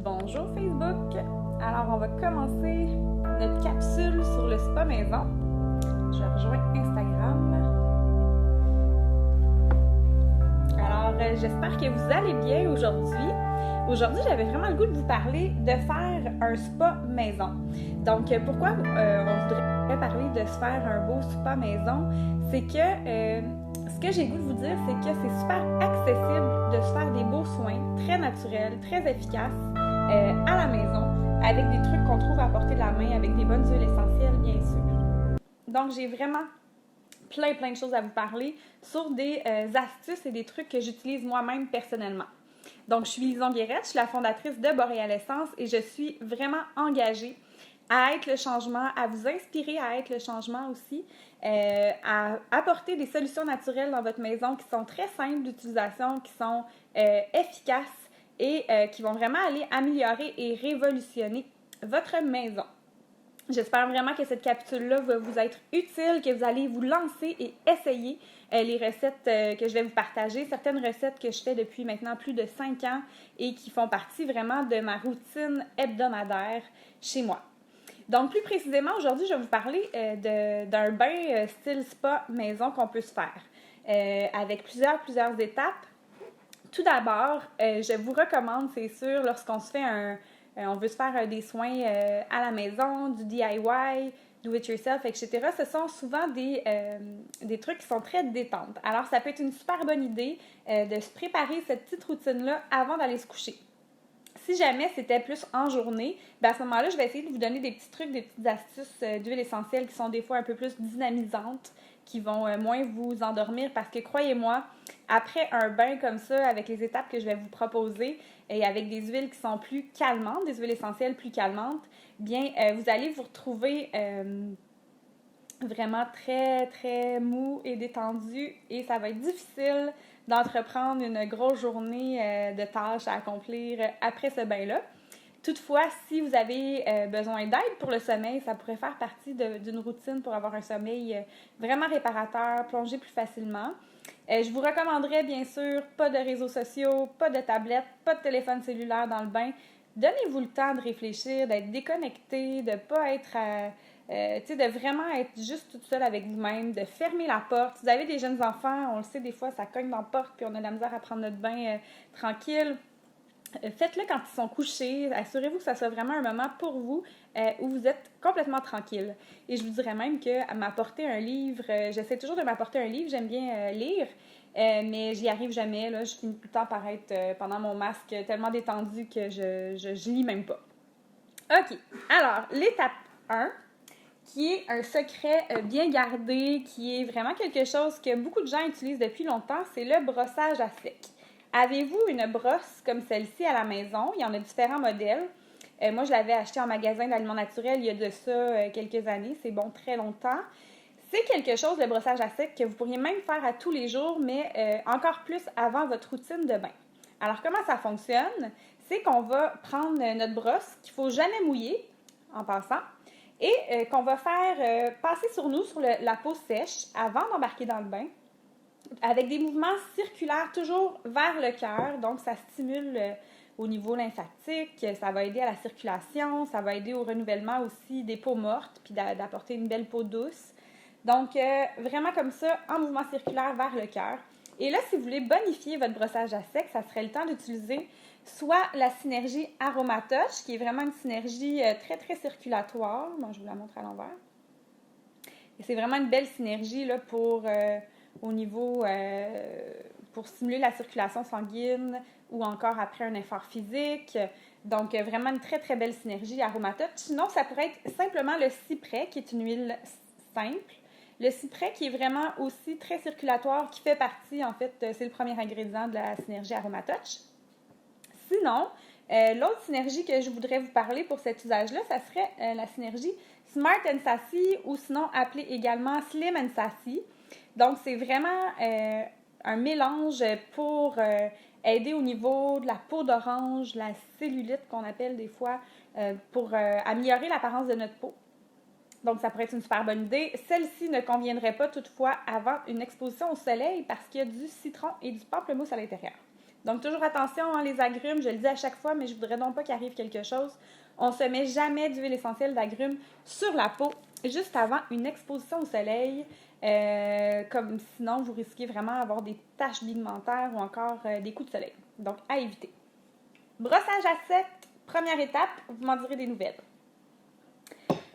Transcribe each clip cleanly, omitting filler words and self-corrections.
Bonjour Facebook! Alors, on va commencer notre capsule sur le spa maison. Je rejoins Instagram. Alors, j'espère que vous allez bien aujourd'hui. Aujourd'hui, j'avais vraiment le goût de vous parler de faire un spa maison. Donc, pourquoi on voudrait parler de se faire un beau spa maison? C'est que ce que j'ai le goût de vous dire, c'est que c'est super accessible de se faire des beaux soins très naturels, très efficaces à la maison, avec des trucs qu'on trouve à portée de la main, avec des bonnes huiles essentielles, bien sûr. Donc, j'ai vraiment plein de choses à vous parler sur des astuces et des trucs que j'utilise moi-même personnellement. Donc, je suis Lison Guérette, je suis la fondatrice de Boréal Essence et je suis vraiment engagée à être le changement, à vous inspirer à être le changement aussi, à apporter des solutions naturelles dans votre maison qui sont très simples d'utilisation, qui sont efficaces et qui vont vraiment aller améliorer et révolutionner votre maison. J'espère vraiment que cette capsule-là va vous être utile, que vous allez vous lancer et essayer les recettes que je vais vous partager, certaines recettes que je fais depuis maintenant plus de 5 ans et qui font partie vraiment de ma routine hebdomadaire chez moi. Donc, plus précisément, aujourd'hui, je vais vous parler d'un bain style spa maison qu'on peut se faire avec plusieurs étapes. Tout d'abord, je vous recommande, c'est sûr, lorsqu'on se fait on veut se faire des soins à la maison, du DIY, do it yourself, etc. Ce sont souvent des trucs qui sont très détentes. Alors, ça peut être une super bonne idée de se préparer cette petite routine-là avant d'aller se coucher. Si jamais c'était plus en journée, bien à ce moment-là, je vais essayer de vous donner des petits trucs, des petites astuces d'huile essentielle qui sont des fois un peu plus dynamisantes, qui vont moins vous endormir parce que croyez-moi, après un bain comme ça, avec les étapes que je vais vous proposer et avec des huiles qui sont plus calmantes, des huiles essentielles plus calmantes, bien, vous allez vous retrouver vraiment très mou et détendu et ça va être difficile d'entreprendre une grosse journée de tâches à accomplir après ce bain-là. Toutefois, si vous avez besoin d'aide pour le sommeil, ça pourrait faire partie d'une routine pour avoir un sommeil vraiment réparateur, plonger plus facilement. Je vous recommanderais bien sûr pas de réseaux sociaux, pas de tablette, pas de téléphone cellulaire dans le bain. Donnez-vous le temps de réfléchir, d'être déconnecté, de ne pas être de vraiment être juste toute seule avec vous-même, de fermer la porte. Si vous avez des jeunes enfants, on le sait, des fois, ça cogne dans la porte puis on a de la misère à prendre notre bain tranquille. Faites-le quand ils sont couchés. Assurez-vous que ça soit vraiment un moment pour vous où vous êtes complètement tranquille. Et je vous dirais même que m'apporter un livre, j'essaie toujours de m'apporter un livre, j'aime bien lire, mais j'y arrive jamais. Là, je finis tout le temps par être pendant mon masque tellement détendue que je lis même pas. OK. Alors, l'étape 1, qui est un secret bien gardé, qui est vraiment quelque chose que beaucoup de gens utilisent depuis longtemps, c'est le brossage à sec. Avez-vous une brosse comme celle-ci à la maison? Il y en a différents modèles. Moi, je l'avais acheté en magasin d'aliments naturels il y a de ça quelques années. C'est bon, très longtemps. C'est quelque chose, le brossage à sec, que vous pourriez même faire à tous les jours, mais encore plus avant votre routine de bain. Alors, comment ça fonctionne? C'est qu'on va prendre notre brosse qu'il ne faut jamais mouiller, en passant, et qu'on va faire passer sur nous, sur la peau sèche, avant d'embarquer dans le bain, avec des mouvements circulaires toujours vers le cœur. Donc, ça stimule au niveau lymphatique, ça va aider à la circulation, ça va aider au renouvellement aussi des peaux mortes, puis d'apporter une belle peau douce. Donc, vraiment comme ça, en mouvement circulaire vers le cœur. Et là, si vous voulez bonifier votre brossage à sec, ça serait le temps d'utiliser soit la synergie Aromatoche, qui est vraiment une synergie très circulatoire. Bon, je vous la montre à l'envers. Et c'est vraiment une belle synergie là, pour stimuler la circulation sanguine ou encore après un effort physique. Donc, vraiment une très belle synergie Aromatoche. Sinon, ça pourrait être simplement le cyprès, qui est une huile simple. Le cyprès qui est vraiment aussi très circulatoire, qui fait partie, en fait, c'est le premier ingrédient de la synergie Aromatoche. Sinon, l'autre synergie que je voudrais vous parler pour cet usage-là, ça serait la synergie Smart and Sassy ou sinon appelée également Slim and Sassy. Donc, c'est vraiment un mélange pour aider au niveau de la peau d'orange, la cellulite qu'on appelle des fois, pour améliorer l'apparence de notre peau. Donc, ça pourrait être une super bonne idée. Celle-ci ne conviendrait pas toutefois avant une exposition au soleil parce qu'il y a du citron et du pamplemousse à l'intérieur. Donc, toujours attention, hein, les agrumes, je le dis à chaque fois, mais je voudrais donc pas qu'il arrive quelque chose. On ne se met jamais d'huile essentielle d'agrumes sur la peau juste avant une exposition au soleil, comme sinon vous risquez vraiment d'avoir des taches pigmentaires ou encore des coups de soleil. Donc, à éviter. Brossage à sec, première étape, vous m'en direz des nouvelles.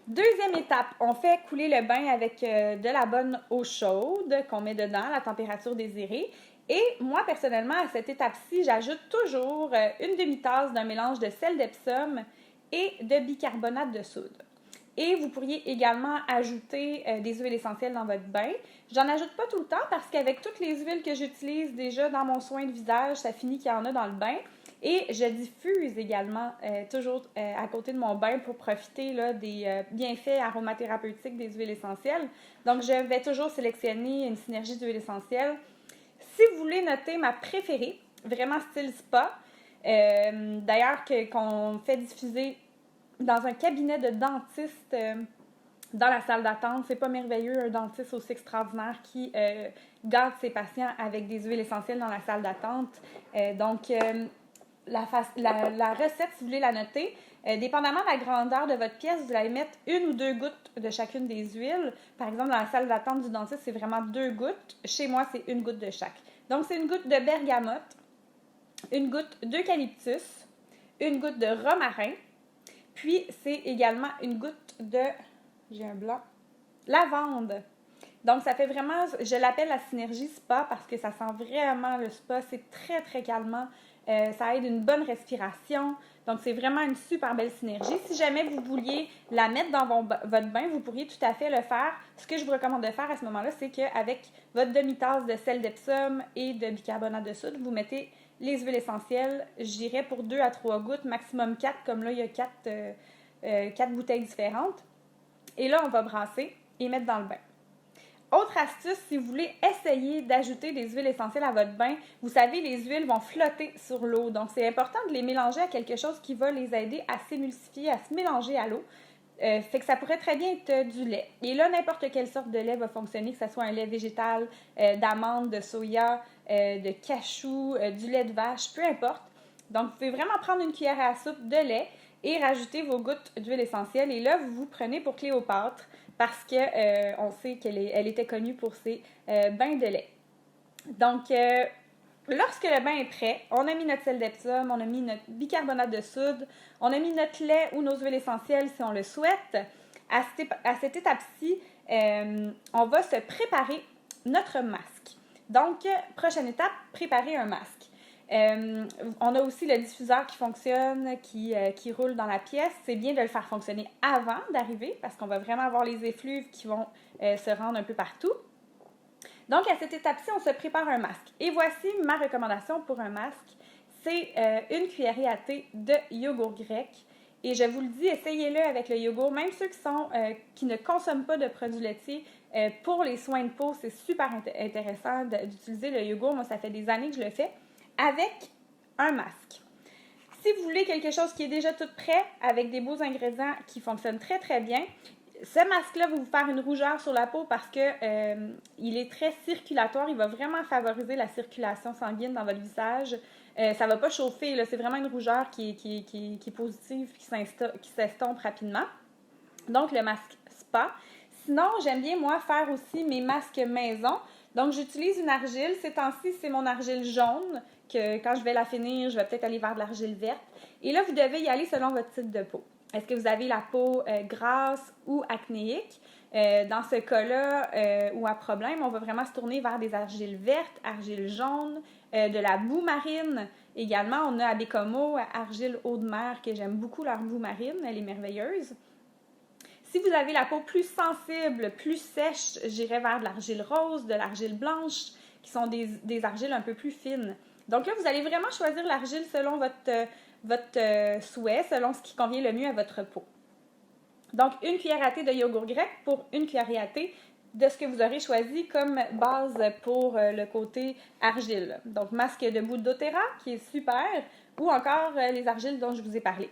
Deuxième étape, on fait couler le bain avec de la bonne eau chaude qu'on met dedans à la température désirée. Et moi, personnellement, à cette étape-ci, j'ajoute toujours une demi-tasse d'un mélange de sel d'Epsom et de bicarbonate de soude. Et vous pourriez également ajouter des huiles essentielles dans votre bain. J'en ajoute pas tout le temps parce qu'avec toutes les huiles que j'utilise déjà dans mon soin de visage, ça finit qu'il y en a dans le bain. Et je diffuse également toujours à côté de mon bain pour profiter là, des bienfaits aromathérapeutiques des huiles essentielles. Donc, je vais toujours sélectionner une synergie d'huiles essentielles. Si vous voulez noter ma préférée, vraiment style spa, d'ailleurs qu'on fait diffuser dans un cabinet de dentiste dans la salle d'attente. C'est pas merveilleux, un dentiste aussi extraordinaire qui garde ses patients avec des huiles essentielles dans la salle d'attente. La recette, si vous voulez la noter, dépendamment de la grandeur de votre pièce, vous allez mettre 1 ou 2 gouttes de chacune des huiles. Par exemple, dans la salle d'attente du dentiste, c'est vraiment 2 gouttes. Chez moi, c'est 1 goutte de chaque. Donc, c'est 1 goutte de bergamote, 1 goutte d'eucalyptus, 1 goutte de romarin, puis c'est également 1 goutte de, j'ai un blanc, lavande. Donc, ça fait vraiment, je l'appelle la synergie spa parce que ça sent vraiment le spa. C'est très, très calmant. Ça aide une bonne respiration. Donc, c'est vraiment une super belle synergie. Si jamais vous vouliez la mettre dans votre bain, vous pourriez tout à fait le faire. Ce que je vous recommande de faire à ce moment-là, c'est qu'avec votre demi-tasse de sel d'Epsom et de bicarbonate de soude, vous mettez les huiles essentielles. J'irais pour 2 à 3 gouttes, maximum 4, comme là, il y a 4 bouteilles différentes. Et là, on va brasser et mettre dans le bain. Autre astuce, si vous voulez essayer d'ajouter des huiles essentielles à votre bain, vous savez, les huiles vont flotter sur l'eau. Donc, c'est important de les mélanger à quelque chose qui va les aider à s'émulsifier, à se mélanger à l'eau. Fait que ça pourrait très bien être du lait. Et là, n'importe quelle sorte de lait va fonctionner, que ce soit un lait végétal, d'amande, de soya, de cachou, du lait de vache, peu importe. Donc, vous pouvez vraiment prendre une cuillère à soupe de lait et rajouter vos gouttes d'huile essentielle. Et là, vous vous prenez pour Cléopâtre parce qu'on sait qu'elle était connue pour ses bains de lait. Donc, lorsque le bain est prêt, on a mis notre sel d'Epsom, on a mis notre bicarbonate de soude, on a mis notre lait ou nos huiles essentielles si on le souhaite. À cette étape-ci, on va se préparer notre masque. Donc, prochaine étape, préparer un masque. On a aussi le diffuseur qui fonctionne, qui roule dans la pièce. C'est bien de le faire fonctionner avant d'arriver parce qu'on va vraiment avoir les effluves qui vont se rendre un peu partout. Donc, à cette étape-ci, on se prépare un masque. Et voici ma recommandation pour un masque. C'est une cuillerée à thé de yogourt grec. Et je vous le dis, essayez-le avec le yogourt. Même ceux qui ne consomment pas de produits laitiers, pour les soins de peau, c'est super intéressant d'utiliser le yogourt. Moi, ça fait des années que je le fais avec un masque. Si vous voulez quelque chose qui est déjà tout prêt, avec des beaux ingrédients qui fonctionnent très, très bien, ce masque-là va vous faire une rougeur sur la peau parce que il est très circulatoire. Il va vraiment favoriser la circulation sanguine dans votre visage. Ça ne va pas chauffer. Là. C'est vraiment une rougeur qui est positive, qui s'estompe rapidement. Donc, le masque spa. Sinon, j'aime bien, moi, faire aussi mes masques maison. Donc, j'utilise une argile. Ces temps-ci, c'est mon argile jaune, que quand je vais la finir, je vais peut-être aller vers de l'argile verte. Et là, vous devez y aller selon votre type de peau. Est-ce que vous avez la peau grasse ou acnéique? Dans ce cas-là, ou à problème, on va vraiment se tourner vers des argiles vertes, argile jaune, de la boue marine. Également, on a à Bécomo, argile eau de mer, que j'aime beaucoup leur boue marine, elle est merveilleuse. Si vous avez la peau plus sensible, plus sèche, j'irai vers de l'argile rose, de l'argile blanche, qui sont des argiles un peu plus fines. Donc là, vous allez vraiment choisir l'argile selon votre souhait, selon ce qui convient le mieux à votre peau. Donc, une cuillère à thé de yogourt grec pour une cuillère à thé de ce que vous aurez choisi comme base pour le côté argile. Donc, masque de boue d'Otera, qui est super, ou encore les argiles dont je vous ai parlé.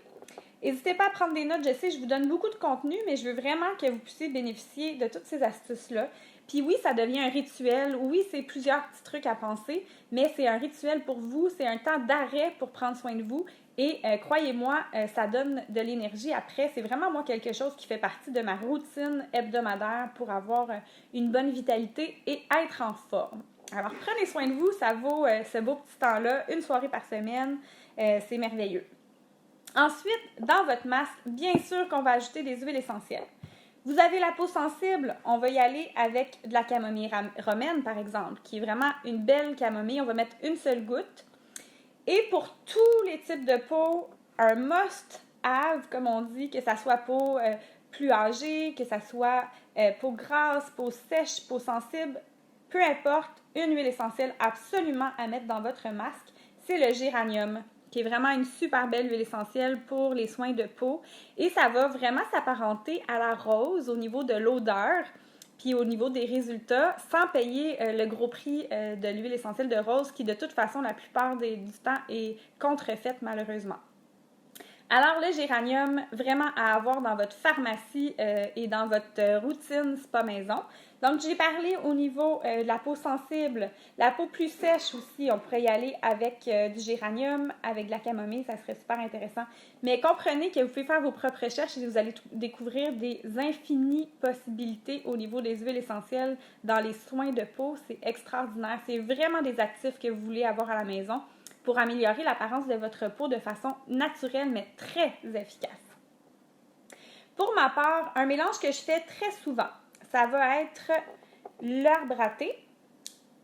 N'hésitez pas à prendre des notes. Je sais, je vous donne beaucoup de contenu, mais je veux vraiment que vous puissiez bénéficier de toutes ces astuces-là. Puis oui, ça devient un rituel. Oui, c'est plusieurs petits trucs à penser, mais c'est un rituel pour vous. C'est un temps d'arrêt pour prendre soin de vous. Et croyez-moi, ça donne de l'énergie après. C'est vraiment, moi, quelque chose qui fait partie de ma routine hebdomadaire pour avoir une bonne vitalité et être en forme. Alors, prenez soin de vous. Ça vaut ce beau petit temps-là, une soirée par semaine. C'est merveilleux. Ensuite, dans votre masque, bien sûr qu'on va ajouter des huiles essentielles. Vous avez la peau sensible, on va y aller avec de la camomille romaine, par exemple, qui est vraiment une belle camomille. On va mettre une seule goutte. Et pour tous les types de peau, un must-have, comme on dit, que ça soit peau plus âgée, que ça soit peau grasse, peau sèche, peau sensible, peu importe, une huile essentielle absolument à mettre dans votre masque, c'est le géranium, qui est vraiment une super belle huile essentielle pour les soins de peau. Et ça va vraiment s'apparenter à la rose au niveau de l'odeur, puis au niveau des résultats, sans payer le gros prix de l'huile essentielle de rose, qui de toute façon, la plupart du temps, est contrefaite malheureusement. Alors, le géranium, vraiment à avoir dans votre pharmacie et dans votre routine spa maison. Donc, j'ai parlé au niveau de la peau sensible, la peau plus sèche aussi, on pourrait y aller avec du géranium, avec de la camomille, ça serait super intéressant. Mais comprenez que vous pouvez faire vos propres recherches et vous allez découvrir des infinies possibilités au niveau des huiles essentielles dans les soins de peau. C'est extraordinaire. C'est vraiment des actifs que vous voulez avoir à la maison pour améliorer l'apparence de votre peau de façon naturelle, mais très efficace. Pour ma part, un mélange que je fais très souvent, ça va être l'arbre à thé,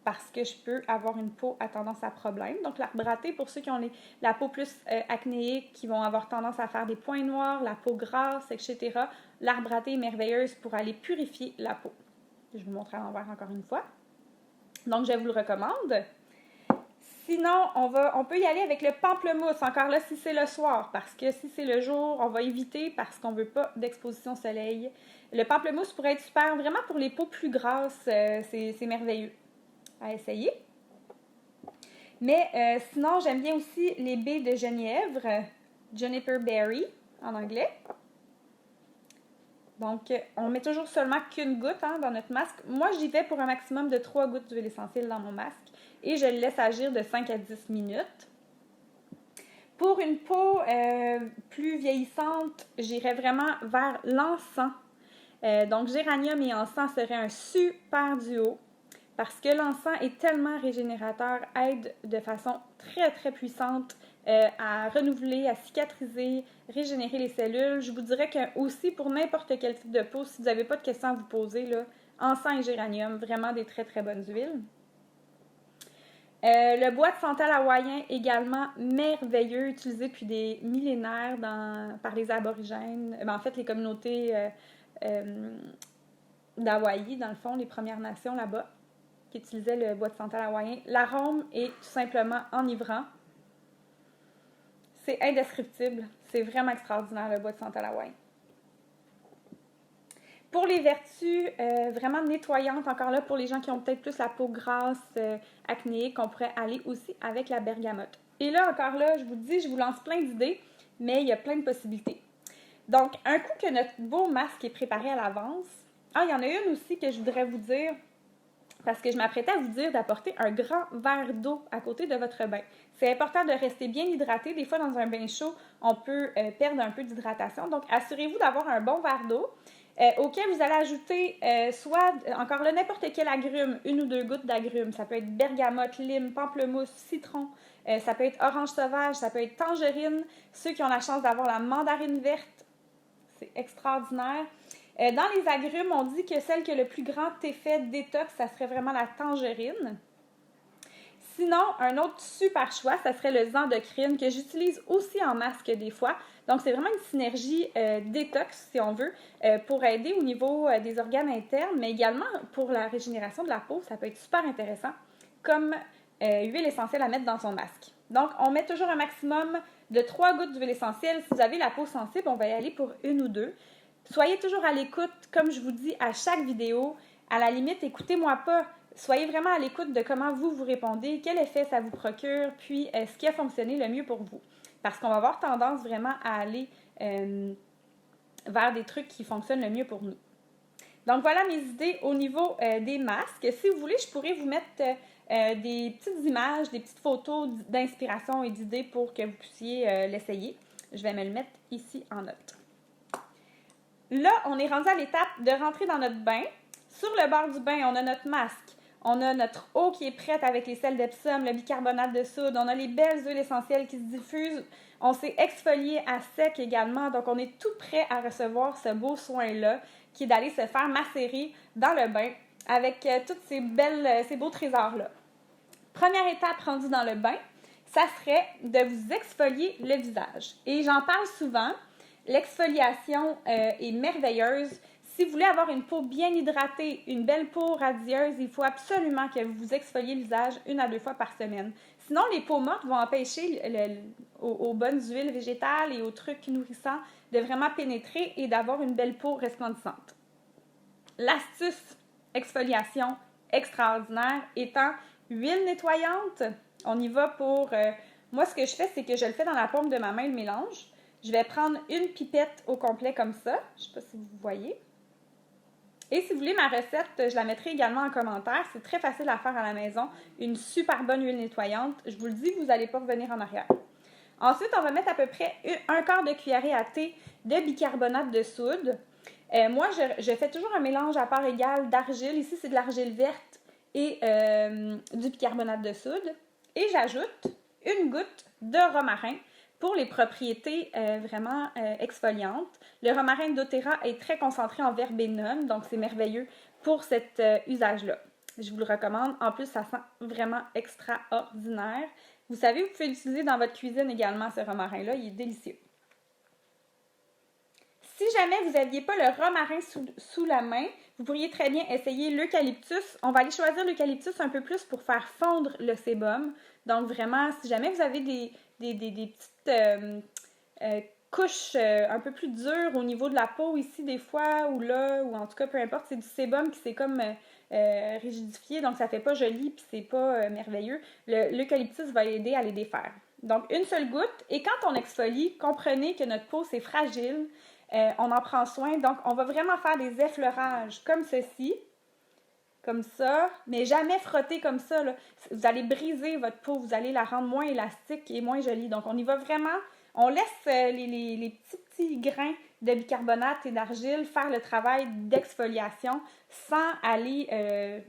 parce que je peux avoir une peau à tendance à problème. Donc, l'arbre à thé, pour ceux qui ont la peau plus acnéique, qui vont avoir tendance à faire des points noirs, la peau grasse, etc., l'arbre à thé est merveilleuse pour aller purifier la peau. Je vais vous montrer à l'envers encore une fois. Donc, je vous le recommande. Sinon, on peut y aller avec le pamplemousse, encore là, si c'est le soir, parce que si c'est le jour, on va éviter parce qu'on ne veut pas d'exposition soleil. Le pamplemousse pourrait être super, vraiment pour les peaux plus grasses, c'est merveilleux à essayer. Mais sinon, j'aime bien aussi les baies de genièvre, juniper berry en anglais. Donc, on met toujours seulement qu'une goutte dans notre masque. Moi, j'y vais pour un maximum de 3 gouttes d'huile essentielle dans mon masque et je le laisse agir de 5 à 10 minutes. Pour une peau plus vieillissante, j'irais vraiment vers l'encens. Donc, géranium et encens serait un super duo parce que l'encens est tellement régénérateur, aide de façon très, très puissante à renouveler, à cicatriser, régénérer les cellules. Je vous dirais que aussi pour n'importe quel type de peau, si vous n'avez pas de questions à vous poser, là, encens et géranium, vraiment des très, très bonnes huiles. Le bois de santal hawaïen, également merveilleux, utilisé depuis des millénaires par les aborigènes, en fait les communautés d'Hawaï, dans le fond, les Premières Nations là-bas, qui utilisaient le bois de santal hawaïen. L'arôme est tout simplement enivrant. C'est indescriptible. C'est vraiment extraordinaire, le bois de santal hawaïen. Pour les vertus vraiment nettoyantes, encore là, pour les gens qui ont peut-être plus la peau grasse, acnéique, on pourrait aller aussi avec la bergamote. Et là, encore là, je vous dis, je vous lance plein d'idées, mais il y a plein de possibilités. Donc, un coup que notre beau masque est préparé à l'avance, il y en a une aussi que je voudrais vous dire, parce que je m'apprêtais à vous dire d'apporter un grand verre d'eau à côté de votre bain. C'est important de rester bien hydraté. Des fois, dans un bain chaud, on peut perdre un peu d'hydratation. Donc, assurez-vous d'avoir un bon verre d'eau auquel vous allez ajouter encore là, n'importe quel agrume, 1 ou 2 gouttes d'agrumes. Ça peut être bergamote, lime, pamplemousse, citron. Ça peut être orange sauvage, ça peut être tangerine. Ceux qui ont la chance d'avoir la mandarine verte, c'est extraordinaire. Dans les agrumes, on dit que celle qui a le plus grand effet détox, ça serait vraiment la tangerine. Sinon, un autre super choix, ça serait le zendocrine, que j'utilise aussi en masque des fois. Donc, c'est vraiment une synergie détox, si on veut, pour aider au niveau des organes internes, mais également pour la régénération de la peau. Ça peut être super intéressant comme huile essentielle à mettre dans son masque. Donc, on met toujours un maximum de 3 gouttes d'huile essentielle. Si vous avez la peau sensible, on va y aller pour 1 ou 2. Soyez toujours à l'écoute, comme je vous dis à chaque vidéo. À la limite, écoutez-moi pas. Soyez vraiment à l'écoute de comment vous répondez, quel effet ça vous procure, puis ce qui a fonctionné le mieux pour vous. Parce qu'on va avoir tendance vraiment à aller vers des trucs qui fonctionnent le mieux pour nous. Donc, voilà mes idées au niveau des masques. Si vous voulez, je pourrais vous mettre des petites images, des petites photos d'inspiration et d'idées pour que vous puissiez l'essayer. Je vais me le mettre ici en note. Là, on est rendu à l'étape de rentrer dans notre bain. Sur le bord du bain, on a notre masque. On a notre eau qui est prête avec les sels d'Epsom, le bicarbonate de soude. On a les belles huiles essentielles qui se diffusent. On s'est exfolié à sec également. Donc, on est tout prêt à recevoir ce beau soin-là, qui est d'aller se faire macérer dans le bain avec tous ces beaux trésors-là. Première étape rendue dans le bain, ça serait de vous exfolier le visage. Et j'en parle souvent. L'exfoliation est merveilleuse. Si vous voulez avoir une peau bien hydratée, une belle peau radieuse, il faut absolument que vous vous exfoliez le visage 1 à 2 fois par semaine. Sinon, les peaux mortes vont empêcher aux bonnes huiles végétales et aux trucs nourrissants de vraiment pénétrer et d'avoir une belle peau resplendissante. L'astuce exfoliation extraordinaire étant huile nettoyante. On y va pour... moi, ce que je fais, c'est que je le fais dans la paume de ma main, le mélange. Je vais prendre une pipette au complet comme ça. Je ne sais pas si vous voyez. Et si vous voulez ma recette, je la mettrai également en commentaire. C'est très facile à faire à la maison. Une super bonne huile nettoyante. Je vous le dis, vous n'allez pas revenir en arrière. Ensuite, on va mettre à peu près 1/4 de cuillerée à thé de bicarbonate de soude. Moi, je fais toujours un mélange à part égale d'argile. Ici, c'est de l'argile verte et du bicarbonate de soude. Et j'ajoute une goutte de romarin pour les propriétés vraiment exfoliantes. Le romarin doTERRA est très concentré en verbénum, donc c'est merveilleux pour cet usage-là. Je vous le recommande. En plus, ça sent vraiment extraordinaire. Vous savez, vous pouvez l'utiliser dans votre cuisine également, ce romarin-là. Il est délicieux. Si jamais vous n'aviez pas le romarin sous la main, vous pourriez très bien essayer l'eucalyptus. On va aller choisir l'eucalyptus un peu plus pour faire fondre le sébum. Donc vraiment, si jamais vous avez des petites couches un peu plus dures au niveau de la peau ici des fois, ou là, ou en tout cas, peu importe, c'est du sébum qui s'est comme rigidifié, donc ça fait pas joli puis c'est pas merveilleux. L'eucalyptus va aider à les défaire. Donc une seule goutte, et quand on exfolie, comprenez que notre peau c'est fragile. On en prend soin, donc on va vraiment faire des effleurages comme ceci, comme ça, mais jamais frotter comme ça, là. Vous allez briser votre peau, vous allez la rendre moins élastique et moins jolie. Donc on y va vraiment, on laisse les petits grains de bicarbonate et d'argile faire le travail d'exfoliation sans aller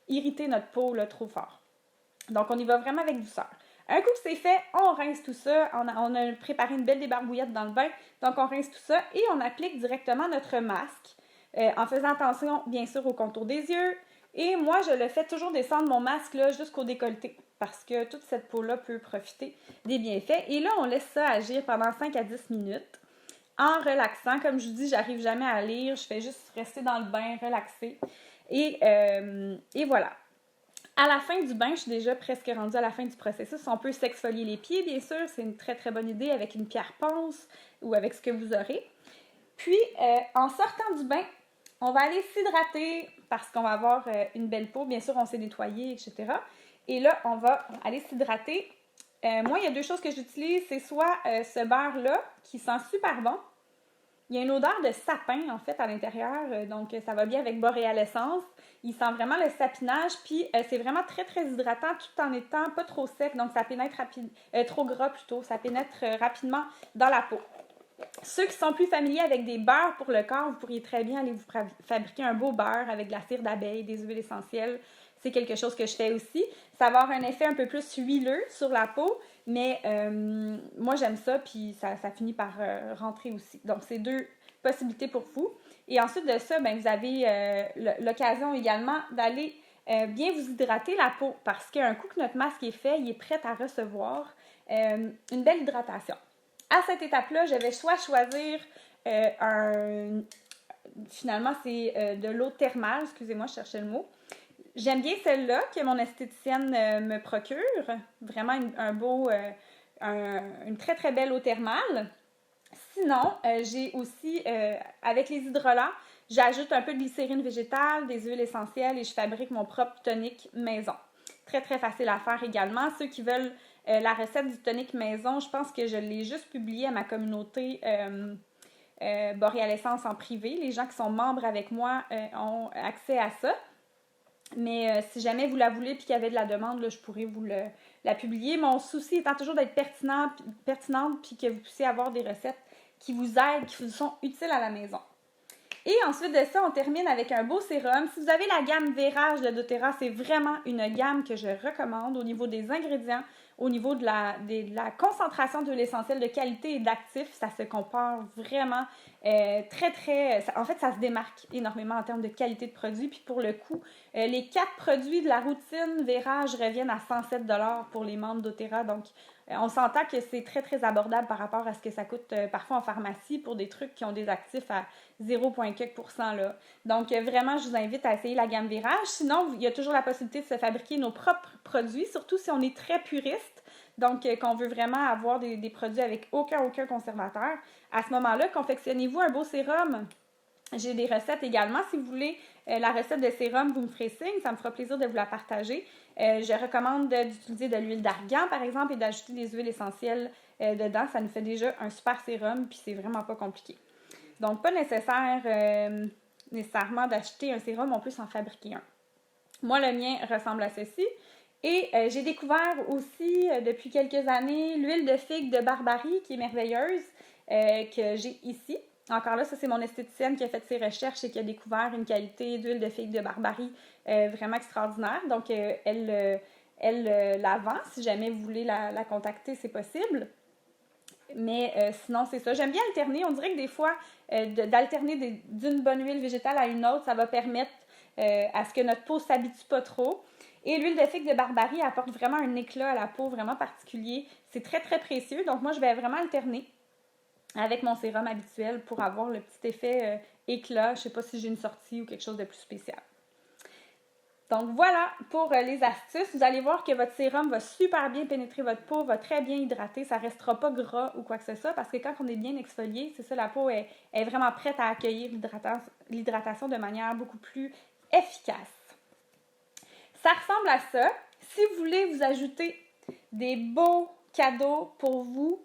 irriter notre peau là, trop fort. Donc on y va vraiment avec douceur. Un coup que c'est fait, on rince tout ça. On a préparé une belle débarbouillette dans le bain. Donc, on rince tout ça et on applique directement notre masque en faisant attention, bien sûr, au contour des yeux. Et moi, je le fais toujours descendre mon masque là, jusqu'au décolleté parce que toute cette peau-là peut profiter des bienfaits. Et là, on laisse ça agir pendant 5 à 10 minutes en relaxant. Comme je vous dis, j'arrive jamais à lire. Je fais juste rester dans le bain, relaxer. Et voilà. À la fin du bain, je suis déjà presque rendue à la fin du processus. On peut s'exfolier les pieds, bien sûr. C'est une très, très bonne idée avec une pierre ponce ou avec ce que vous aurez. Puis, en sortant du bain, on va aller s'hydrater parce qu'on va avoir une belle peau. Bien sûr, on s'est nettoyé, etc. Et là, on va aller s'hydrater. Moi, il y a 2 choses que j'utilise. C'est soit ce beurre-là qui sent super bon. Il y a une odeur de sapin, en fait, à l'intérieur, donc ça va bien avec Boréal Essence. Il sent vraiment le sapinage, puis c'est vraiment très, très hydratant tout en étant pas trop sec, donc ça pénètre trop gras plutôt, ça pénètre rapidement dans la peau. Ceux qui sont plus familiers avec des beurres pour le corps, vous pourriez très bien aller vous fabriquer un beau beurre avec de la cire d'abeille, des huiles essentielles. C'est quelque chose que je fais aussi. Ça va avoir un effet un peu plus huileux sur la peau, mais moi j'aime ça, puis ça finit par rentrer aussi. Donc c'est 2 possibilités pour vous. Et ensuite de ça, ben, vous avez l'occasion également d'aller bien vous hydrater la peau, parce qu'un coup que notre masque est fait, il est prêt à recevoir une belle hydratation. À cette étape-là, je vais soit choisir finalement c'est de l'eau thermale, excusez-moi, je cherchais le mot. J'aime bien celle-là que mon esthéticienne me procure. Vraiment une très très belle eau thermale. Sinon, j'ai aussi, avec les hydrolats, j'ajoute un peu de glycérine végétale, des huiles essentielles et je fabrique mon propre tonique maison. Très très facile à faire également. Ceux qui veulent la recette du tonique maison, je pense que je l'ai juste publiée à ma communauté Boréalessence en privé. Les gens qui sont membres avec moi ont accès à ça. Mais si jamais vous la voulez et qu'il y avait de la demande, là, je pourrais vous la publier. Mon souci étant toujours d'être pertinente puis que vous puissiez avoir des recettes qui vous aident, qui vous sont utiles à la maison. Et ensuite de ça, on termine avec un beau sérum. Si vous avez la gamme Vérage de doTERRA, c'est vraiment une gamme que je recommande au niveau des ingrédients, au niveau de la concentration d'huile essentielle de qualité et d'actifs. Ça se compare vraiment en fait, ça se démarque énormément en termes de qualité de produit. Puis pour le coût, les 4 produits de la routine Vérage reviennent à 107 $ pour les membres doTERRA. Donc, on s'entend que c'est très, très abordable par rapport à ce que ça coûte parfois en pharmacie pour des trucs qui ont des actifs à 0,quelques%. Là. Donc, vraiment, je vous invite à essayer la gamme Vérage. Sinon, il y a toujours la possibilité de se fabriquer nos propres produits, surtout si on est très puriste. Donc, qu'on veut vraiment avoir des produits avec aucun conservateur. À ce moment-là, confectionnez-vous un beau sérum. J'ai des recettes également. Si vous voulez la recette de sérum, vous me ferez signe. Ça me fera plaisir de vous la partager. Je recommande d'utiliser de l'huile d'argan, par exemple, et d'ajouter des huiles essentielles dedans. Ça nous fait déjà un super sérum, puis c'est vraiment pas compliqué. Donc, pas nécessairement d'acheter un sérum, on peut s'en fabriquer un. Moi, le mien ressemble à ceci. Et j'ai découvert aussi, depuis quelques années, l'huile de figue de Barbarie, qui est merveilleuse, que j'ai ici. Encore là, ça, c'est mon esthéticienne qui a fait ses recherches et qui a découvert une qualité d'huile de figue de Barbarie vraiment extraordinaire. Donc, elle la vend. Si jamais vous voulez la contacter, c'est possible. Mais sinon, c'est ça. J'aime bien alterner. On dirait que des fois, d'alterner d'une bonne huile végétale à une autre, ça va permettre à ce que notre peau ne s'habitue pas trop. Et l'huile de figue de Barbarie apporte vraiment un éclat à la peau vraiment particulier. C'est très, très précieux. Donc, moi, je vais vraiment alterner avec mon sérum habituel pour avoir le petit effet éclat. Je ne sais pas si j'ai une sortie ou quelque chose de plus spécial. Donc, voilà pour les astuces. Vous allez voir que votre sérum va super bien pénétrer votre peau, va très bien hydrater. Ça ne restera pas gras ou quoi que ce soit parce que quand on est bien exfolié, c'est ça, la peau est vraiment prête à accueillir l'hydratation de manière beaucoup plus efficace. Ça ressemble à ça. Si vous voulez vous ajouter des beaux cadeaux pour vous,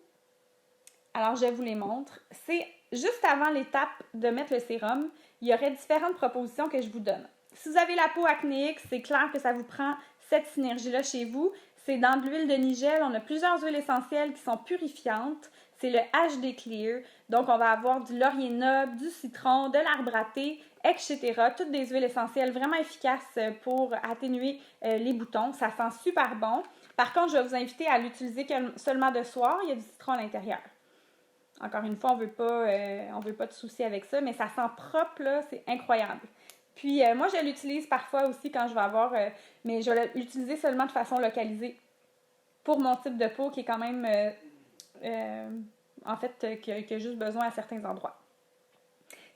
alors je vous les montre. C'est juste avant l'étape de mettre le sérum, il y aurait différentes propositions que je vous donne. Si vous avez la peau acnéique, c'est clair que ça vous prend cette synergie-là chez vous. C'est dans de l'huile de nigel. On a plusieurs huiles essentielles qui sont purifiantes. C'est le HD Clear. Donc, on va avoir du laurier noble, du citron, de l'arbre à thé, etc. Toutes des huiles essentielles vraiment efficaces pour atténuer les boutons. Ça sent super bon. Par contre, je vais vous inviter à l'utiliser seulement de soir. Il y a du citron à l'intérieur. Encore une fois, on veut pas de soucis avec ça, mais ça sent propre, là, c'est incroyable. Puis, moi, je l'utilise parfois aussi quand je vais avoir... mais je vais l'utiliser seulement de façon localisée pour mon type de peau qui est quand même... en fait, qui a juste besoin à certains endroits.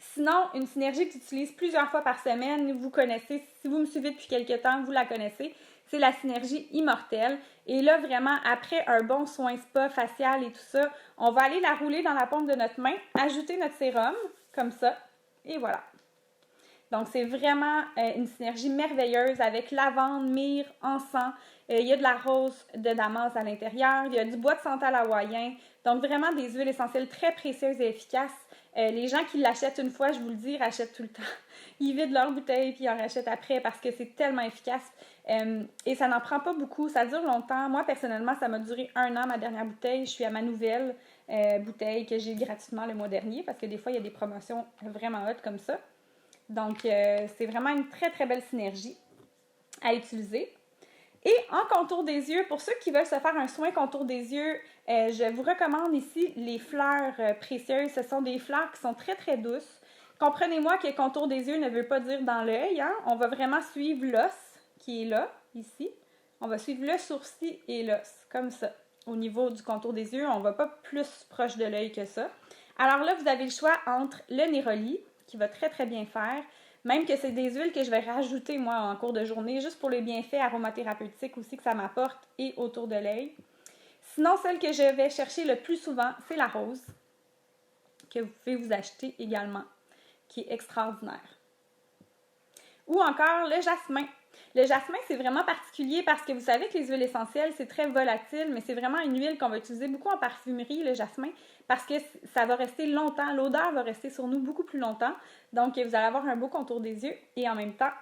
Sinon, une synergie que j'utilise plusieurs fois par semaine, vous connaissez, si vous me suivez depuis quelques temps, vous la connaissez, c'est la synergie immortelle. Et là, vraiment, après un bon soin spa, facial et tout ça, on va aller la rouler dans la paume de notre main, ajouter notre sérum, comme ça, et voilà. Donc, c'est vraiment une synergie merveilleuse avec lavande, myrrhe, encens. Il y a de la rose de Damas à l'intérieur. Il y a du bois de santal hawaïen. Donc, vraiment des huiles essentielles très précieuses et efficaces. Les gens qui l'achètent une fois, je vous le dis, rachètent tout le temps. Ils vident leur bouteille puis ils en rachètent après parce que c'est tellement efficace. Et ça n'en prend pas beaucoup. Ça dure longtemps. Moi, personnellement, ça m'a duré 1 an, ma dernière bouteille. Je suis à ma nouvelle bouteille que j'ai gratuitement le mois dernier parce que des fois, il y a des promotions vraiment hautes comme ça. Donc, c'est vraiment une très, très belle synergie à utiliser. Et en contour des yeux, pour ceux qui veulent se faire un soin contour des yeux, je vous recommande ici les fleurs précieuses. Ce sont des fleurs qui sont très, très douces. Comprenez-moi que contour des yeux ne veut pas dire dans l'œil. Hein? On va vraiment suivre l'os qui est là, ici. On va suivre le sourcil et l'os, comme ça. Au niveau du contour des yeux, on ne va pas plus proche de l'œil que ça. Alors là, vous avez le choix entre le Neroli, qui va très, très bien faire. Même que c'est des huiles que je vais rajouter, moi, en cours de journée, juste pour les bienfaits aromathérapeutiques aussi que ça m'apporte et autour de l'œil. Sinon, celle que je vais chercher le plus souvent, c'est la rose, que vous pouvez vous acheter également, qui est extraordinaire. Ou encore le jasmin. Le jasmin, c'est vraiment particulier parce que vous savez que les huiles essentielles, c'est très volatile, mais c'est vraiment une huile qu'on va utiliser beaucoup en parfumerie, le jasmin, parce que ça va rester longtemps, l'odeur va rester sur nous beaucoup plus longtemps. Donc, vous allez avoir un beau contour des yeux et en même temps,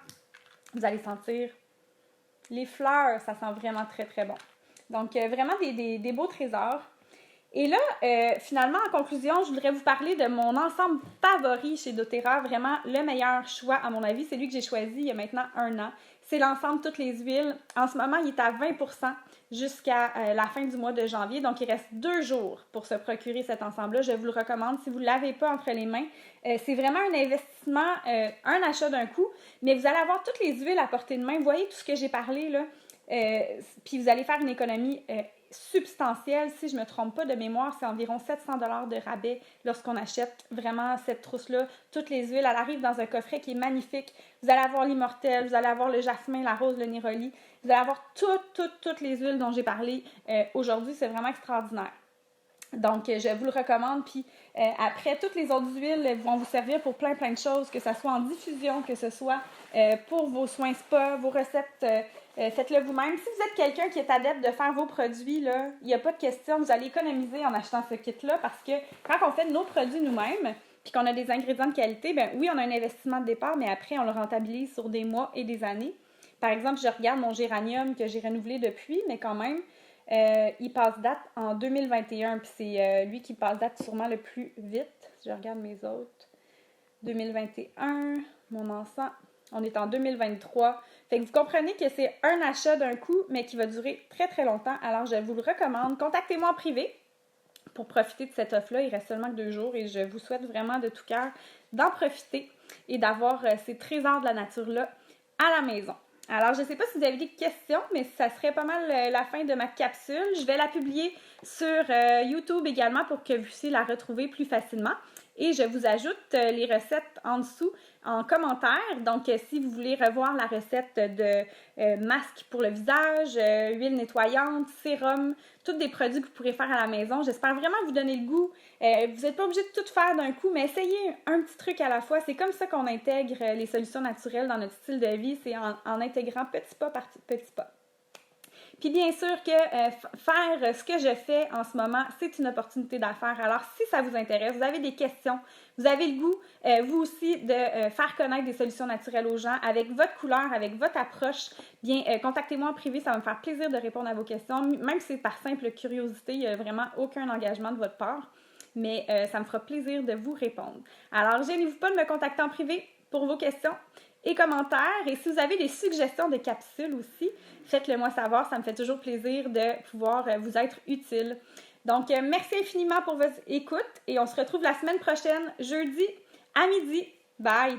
vous allez sentir les fleurs, ça sent vraiment très, très bon. Donc, vraiment des beaux trésors. Et là, finalement, en conclusion, je voudrais vous parler de mon ensemble favori chez doTERRA. Vraiment, le meilleur choix, à mon avis, c'est lui que j'ai choisi il y a maintenant 1 an. C'est l'ensemble toutes les huiles. En ce moment, il est à 20% jusqu'à la fin du mois de janvier. Donc, il reste 2 jours pour se procurer cet ensemble-là. Je vous le recommande. Si vous ne l'avez pas entre les mains, c'est vraiment un investissement, un achat d'un coup. Mais vous allez avoir toutes les huiles à portée de main. Vous voyez tout ce que j'ai parlé, là. Puis vous allez faire une économie substantielle. Si je ne me trompe pas de mémoire, c'est environ 700 $ de rabais lorsqu'on achète vraiment cette trousse-là. Toutes les huiles, elle arrive dans un coffret qui est magnifique. Vous allez avoir l'immortelle, vous allez avoir le jasmin, la rose, le néroli. Vous allez avoir toutes les huiles dont j'ai parlé aujourd'hui. C'est vraiment extraordinaire. Donc, je vous le recommande. Puis après, toutes les autres huiles vont vous servir pour plein de choses, que ce soit en diffusion, que ce soit pour vos soins spa, vos recettes. Faites-le vous-même. Si vous êtes quelqu'un qui est adepte de faire vos produits, là, il n'y a pas de question, vous allez économiser en achetant ce kit-là parce que quand on fait nos produits nous-mêmes, puis qu'on a des ingrédients de qualité, ben oui, on a un investissement de départ, mais après, on le rentabilise sur des mois et des années. Par exemple, je regarde mon géranium que j'ai renouvelé depuis, mais quand même, il passe date en 2021, puis c'est lui qui passe date sûrement le plus vite. Si je regarde mes autres, 2021, mon encens, on est en 2023. Fait que vous comprenez que c'est un achat d'un coup, mais qui va durer très, très longtemps. Alors, je vous le recommande. Contactez-moi en privé pour profiter de cette offre-là. Il reste seulement que 2 jours et je vous souhaite vraiment de tout cœur d'en profiter et d'avoir ces trésors de la nature-là à la maison. Alors, je ne sais pas si vous avez des questions, mais ça serait pas mal la fin de ma capsule. Je vais la publier sur YouTube également pour que vous puissiez la retrouver plus facilement. Et je vous ajoute les recettes en dessous en commentaire. Donc, si vous voulez revoir la recette de masque pour le visage, huile nettoyante, sérum, tous des produits que vous pourrez faire à la maison, j'espère vraiment vous donner le goût. Vous n'êtes pas obligé de tout faire d'un coup, mais essayez un petit truc à la fois. C'est comme ça qu'on intègre les solutions naturelles dans notre style de vie. C'est en intégrant petit pas par petit pas. Puis bien sûr que faire ce que je fais en ce moment, c'est une opportunité d'affaires. Alors si ça vous intéresse, vous avez des questions, vous avez le goût, vous aussi, de faire connaître des solutions naturelles aux gens avec votre couleur, avec votre approche, bien contactez-moi en privé, ça va me faire plaisir de répondre à vos questions. Même si c'est par simple curiosité, il n'y a vraiment aucun engagement de votre part, mais ça me fera plaisir de vous répondre. Alors gênez-vous pas de me contacter en privé pour vos questions et commentaires. Et si vous avez des suggestions de capsules aussi, faites-le moi savoir. Ça me fait toujours plaisir de pouvoir vous être utile. Donc, merci infiniment pour votre écoute et on se retrouve la semaine prochaine, jeudi à midi. Bye!